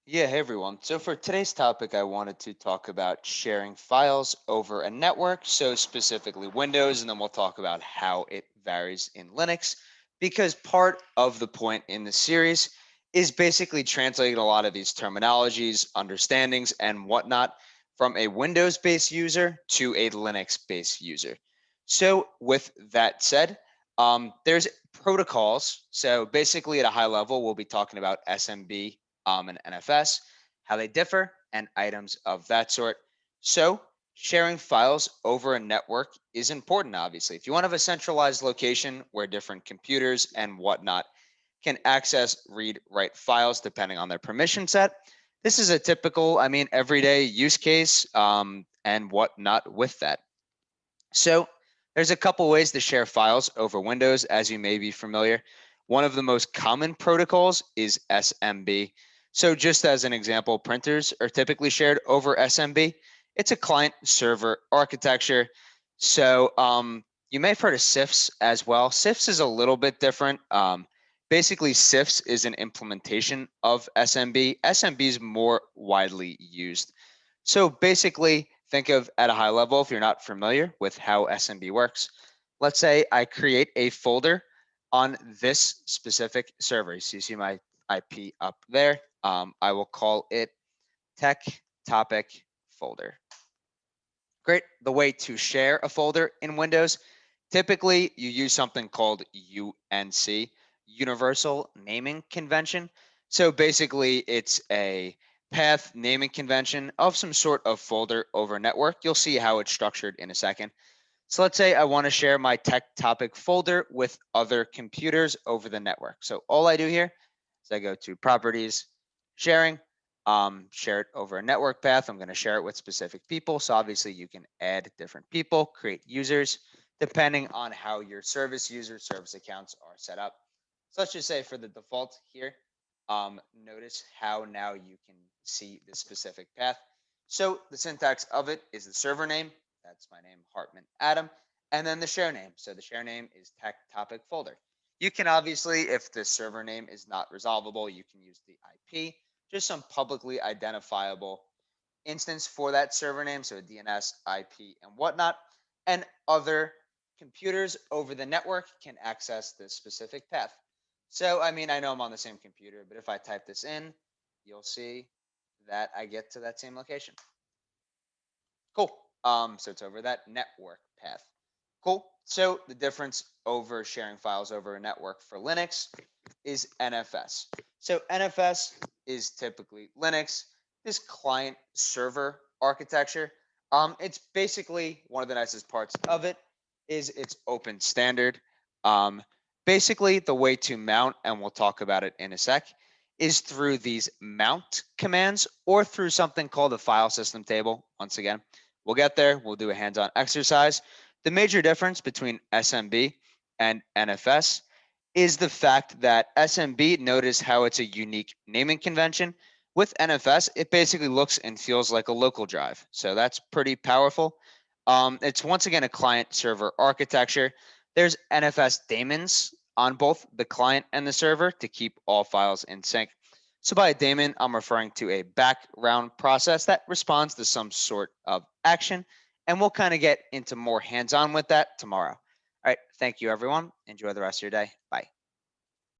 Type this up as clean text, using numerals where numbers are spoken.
Yeah, hey everyone. So for today's topic, I wanted to talk about sharing files over a network, so specifically Windows, and then we'll talk about how it varies in Linux, because part of the point in the series is basically translating a lot of these terminologies, understandings, and whatnot from a Windows-based user to a Linux-based user. So with that said, there's protocols. So basically at a high level, we'll be talking about SMB and NFS, how they differ, and items of that sort. So, sharing files over a network is important, obviously. If you want to have a centralized location where different computers and whatnot can access, read, write files depending on their permission set, this is a typical, everyday use case and whatnot with that. So there's a couple ways to share files over Windows, as you may be familiar. One of the most common protocols is SMB. So just as an example, printers are typically shared over SMB. It's a client server architecture. So you may have heard of CIFS as well. CIFS is a little bit different. Basically, CIFS is an implementation of SMB. SMB is more widely used. So basically, think of at a high level, if you're not familiar with how SMB works, let's say I create a folder on this specific server. So you see my IP up there. I will call it tech topic folder. Great. The way to share a folder in Windows, typically you use something called UNC, Universal Naming Convention. So basically it's a path naming convention of some sort of folder over network. You'll see how it's structured in a second. So let's say I want to share my tech topic folder with other computers over the network. So all I do here is I go to properties, sharing, share it over a network path. I'm going to share it with specific people. So obviously you can add different people, create users, depending on how your service user service accounts are set up. So let's just say for the default here, notice how now you can see the specific path. So the syntax of it is the server name. That's my name, Hartman Adam. And then the share name. So the share name is tech topic folder. You can obviously, if the server name is not resolvable, you can use the IP, just some publicly identifiable instance for that server name, so DNS, IP, and whatnot. And other computers over the network can access this specific path. So, I know I'm on the same computer, but if I type this in, you'll see that I get to that same location. Cool. So it's over that network path. Cool. So the difference over sharing files over a network for Linux is NFS. So NFS is typically Linux, this client server architecture. It's basically one of the nicest parts of it is it's open standard. Um, Basically, the way to mount, and we'll talk about it in a sec, is through these mount commands or through something called a file system table. Once again, we'll get there. We'll do a hands-on exercise. The major difference between SMB and NFS is the fact that SMB, notice how it's a unique naming convention. With NFS, it basically looks and feels like a local drive. So that's pretty powerful. It's once again a client server architecture. There's NFS daemons on both the client and the server to keep all files in sync. So by a daemon, I'm referring to a background process that responds to some sort of action. And we'll kind of get into more hands-on with that tomorrow. All right. Thank you, everyone. Enjoy the rest of your day. Bye.